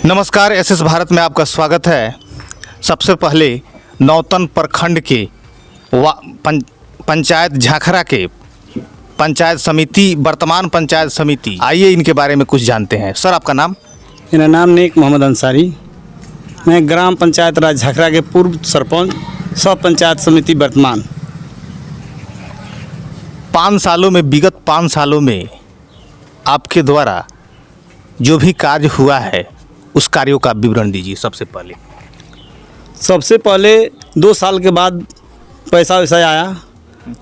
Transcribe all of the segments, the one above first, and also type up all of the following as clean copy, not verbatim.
नमस्कार, एसएस भारत में आपका स्वागत है। सबसे पहले नौतन प्रखंड के पंचायत झाखरा के पंचायत समिति, वर्तमान पंचायत समिति, आइए इनके बारे में कुछ जानते हैं। सर, आपका नाम? मेरा नाम नेक मोहम्मद अंसारी। मैं ग्राम पंचायत राज झाखरा के पूर्व सरपंच, सब पंचायत समिति वर्तमान। 5 सालों में, विगत 5 सालों में आपके द्वारा जो भी कार्य हुआ है उस कार्यों का विवरण दीजिए। सबसे पहले 2 साल के बाद पैसा वैसा आया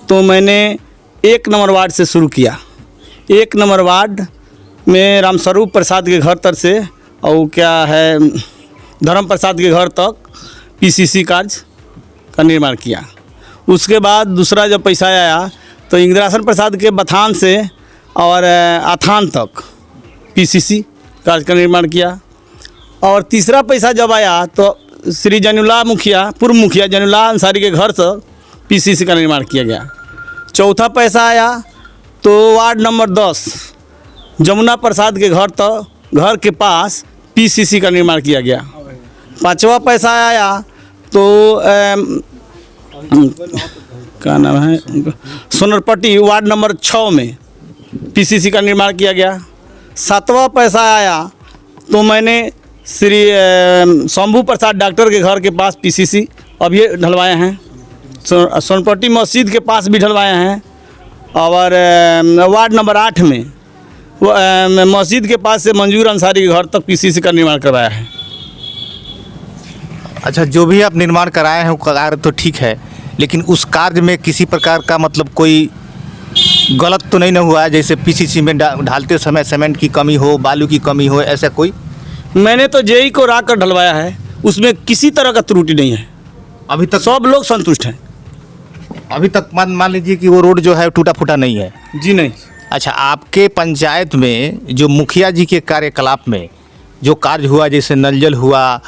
तो मैंने 1 नंबर वार्ड से शुरू किया। 1 नंबर वार्ड में रामस्वरूप प्रसाद के घर तक से और क्या है धर्म प्रसाद के घर तक पीसीसी कार्य का निर्माण किया। उसके बाद दूसरा जब पैसा आया तो इंदिरासन प्रसाद के बथान से और आथान तक पीसीसी कार्य का निर्माण किया। और तीसरा पैसा जब आया तो श्री जनुल्ला मुखिया, पूर्व मुखिया जनुल्ला अंसारी के घर से पीसीसी का निर्माण किया गया। चौथा पैसा आया तो वार्ड नंबर 10 जमुना प्रसाद के घर के पास पीसीसी का निर्माण किया गया। 5वां पैसा आया तो क्या नाम है, सोनरपट्टी वार्ड नंबर 6 में पीसीसी का निर्माण किया गया। 7वां पैसा आया तो मैंने श्री शंभू प्रसाद डॉक्टर के घर के पास पीसीसी अभी ढलवाए हैं। सोनपट्टी मस्जिद के पास भी ढलवाए हैं। और वार्ड नंबर 8 में मस्जिद के पास से मंजूर अंसारी के घर तक पीसीसी का निर्माण करवाया है। अच्छा, जो भी आप निर्माण कराए हैं वो कार्य तो ठीक है, लेकिन उस कार्य में किसी प्रकार का मतलब कोई गलत तो नहीं ना हुआ है? जैसे पीसीसी में ढालते समय सीमेंट की कमी हो, बालू की कमी हो, ऐसा कोई? मैंने तो जेई को राख कर ढलवाया है, उसमें किसी तरह का त्रुटि नहीं है। अभी तक सब लोग संतुष्ट हैं। अभी तक मान लीजिए कि वो रोड जो है टूटा फूटा नहीं है? जी नहीं। अच्छा, आपके पंचायत में जो मुखिया जी के कार्यकलाप में जो कार्य हुआ, जैसे नल जल हुआ,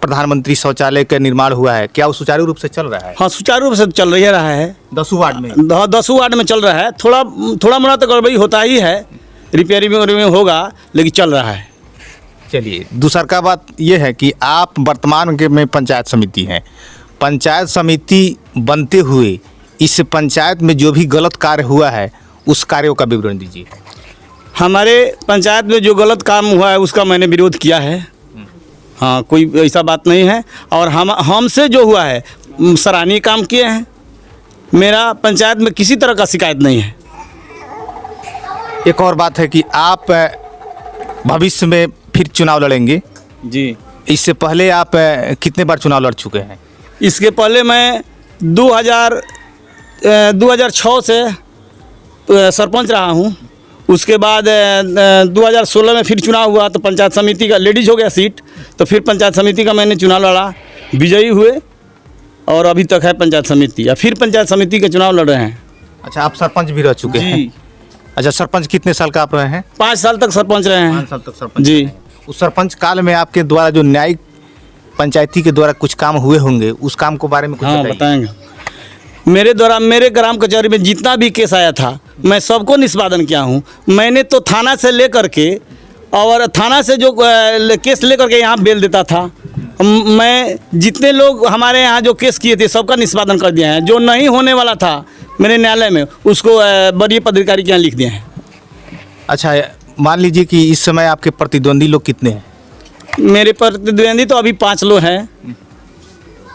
प्रधानमंत्री शौचालय का निर्माण हुआ है, क्या वो सुचारू रूप से चल रहा है? हाँ, सुचारू रूप से चल रहा है। 10 वार्ड में? 10 वार्ड में चल रहा है। थोड़ा मोड़ा तो गड़बड़ी होता ही है, रिपेयरिंग होगा, लेकिन चल रहा है। चलिए, दूसरा का बात यह है कि आप वर्तमान के में पंचायत समिति हैं। पंचायत समिति बनते हुए इस पंचायत में जो भी गलत कार्य हुआ है उस कार्यों का विवरण दीजिए। हमारे पंचायत में जो गलत काम हुआ है उसका मैंने विरोध किया है। हाँ, कोई ऐसा बात नहीं है। और हमसे जो हुआ है सराहनीय काम किए हैं। मेरा पंचायत में किसी तरह का शिकायत नहीं है। एक और बात है कि आप भविष्य में फिर चुनाव लड़ेंगे जी। इससे पहले आप कितने बार चुनाव लड़ चुके हैं? इसके पहले मैं 2006 से सरपंच रहा हूँ। उसके बाद 2016 में फिर चुनाव हुआ तो पंचायत समिति का लेडीज हो गया सीट, तो फिर पंचायत समिति का मैंने चुनाव लड़ा, विजयी हुए और अभी तक है पंचायत समिति, या फिर पंचायत समिति के चुनाव लड़ रहे हैं। अच्छा, आप सरपंच भी रह चुके हैं? अच्छा, सरपंच कितने साल का आप रहे हैं? 5 साल तक सरपंच रहे हैं। 5 साल तक सरपंच जी। उस सरपंच काल में आपके द्वारा जो न्यायिक पंचायती के द्वारा कुछ काम हुए होंगे, उस काम के बारे में कुछ बताएंगे? मेरे द्वारा मेरे ग्राम कचहरी में जितना भी केस आया था मैं सबको निष्पादन किया हूँ। मैंने तो थाना से लेकर के और थाना से जो केस लेकर के यहाँ बेल देता था, मैं जितने लोग हमारे यहाँ जो केस किए थे सबका निष्पादन कर दिया है। जो नहीं होने वाला था मेरे न्यायालय में उसको वरीय पदाधिकारी के यहाँ लिख दिए हैं। अच्छा, मान लीजिए कि इस समय आपके प्रतिद्वंदी लोग कितने हैं? मेरे प्रतिद्वंदी तो अभी 5 लोग हैं।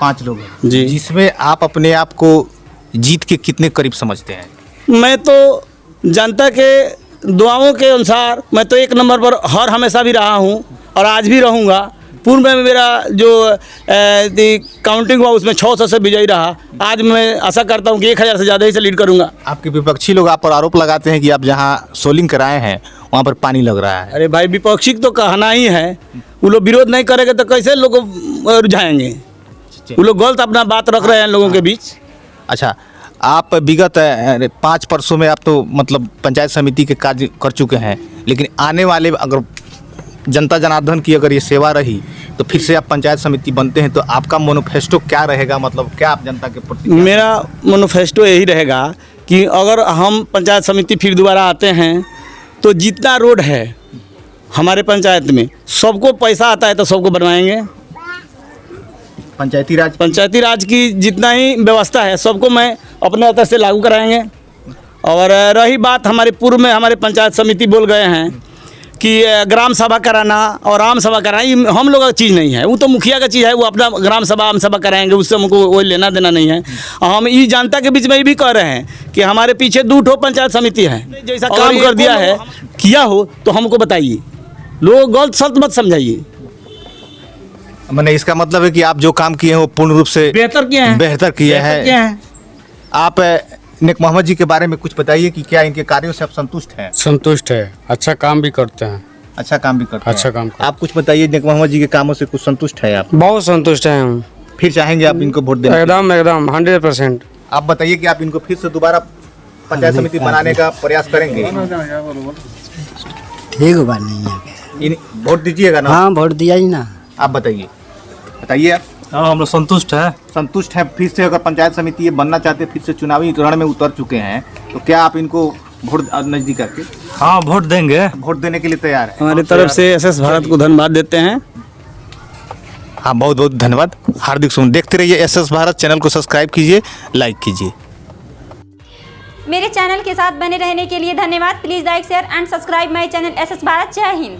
5 लोग हैं जी। जिसमें आप अपने आप को जीत के कितने करीब समझते हैं? मैं तो जनता के दुआओं के अनुसार मैं तो 1 नंबर पर हर हमेशा भी रहा हूँ और आज भी रहूँगा। पूर्व में मेरा जो काउंटिंग हुआ उसमें 600 से विजयी रहा। आज मैं आशा करता हूँ कि 1000 से ज़्यादा ही से लीड करूँगा। आपके विपक्षी लोग आप पर आरोप लगाते हैं कि आप जहाँ सोलिंग कराए हैं वहाँ पर पानी लग रहा है। अरे भाई, विपक्षी तो कहना ही है, वो लोग विरोध नहीं करेंगे तो कैसे लोग रुझाएंगे? वो लोग गलत अपना बात रख रहे हैं लोगों के बीच। अच्छा, आप विगत 5 वर्षों में आप तो मतलब पंचायत समिति के कार्य कर चुके हैं, लेकिन आने वाले अगर जनता जनार्दन की अगर ये सेवा रही तो फिर से आप पंचायत समिति बनते हैं तो आपका मैनिफेस्टो क्या रहेगा? मतलब क्या आप जनता के प्रति? मेरा मैनिफेस्टो यही रहेगा कि अगर हम पंचायत समिति फिर दोबारा आते हैं तो जितना रोड है हमारे पंचायत में सबको पैसा आता है तो सबको बनवाएंगे। पंचायती राज की जितना ही व्यवस्था है सबको मैं अपने स्तर से लागू कराएंगे। और रही बात हमारे पूर्व में हमारे पंचायत समिति बोल गए हैं कि ग्राम सभा कराना और आम सभा कराना, ये हम लोगों का चीज़ नहीं है, वो तो मुखिया का चीज़ है, वो अपना ग्राम सभा आम सभा कराएंगे, उससे हमको कोई लेना देना नहीं है। हम ये जनता के बीच में ये भी कह रहे हैं कि हमारे पीछे 2 ठो पंचायत समिति है, जैसा काम कर दिया है किया हो तो हमको बताइए, लोग गलत सल्त मत समझाइए। मैंने इसका मतलब है कि आप जो काम किए हैं वो पूर्ण रूप से बेहतर किए हैं। आप नेक मोहम्मद जी के बारे में कुछ बताइए कि क्या इनके कार्यों से आप संतुष्ट हैं? संतुष्ट है, अच्छा काम भी करते हैं। अच्छा काम भी करते हैं। अच्छा काम करते आप कुछ बताइए, नेक मोहम्मद जी के कामों से कुछ संतुष्ट है आप? बहुत संतुष्ट हैं हम। फिर चाहेंगे आप इनको वोट देने? एकदम 100%। आप बताइए कि आप इनको फिर से दोबारा पंचायत समिति बनाने का प्रयास करेंगे? ठीक बात नहीं है। वोट दीजिएगा ना? हाँ वोट दिया ही ना। आप बताइए आप। हाँ, हम लोग संतुष्ट है। संतुष्ट है। फिर से अगर पंचायत समिति ये बनना चाहते, फिर से चुनावी रण में उतर चुके हैं, तो क्या आप इनको वोट नजदीक आके हाँ वोट देंगे। वोट देने के लिए तैयार है? हमारी तरफ से SS भारत को धन्यवाद देते हैं। हाँ, बहुत बहुत धन्यवाद। हार्दिक शुभ। देखते रहिए SS भारत। चैनल को सब्सक्राइब कीजिए, लाइक कीजिए। मेरे चैनल के साथ बने रहने के लिए धन्यवाद। Please like share and subscribe my channel SS Bharat. जय हिंद।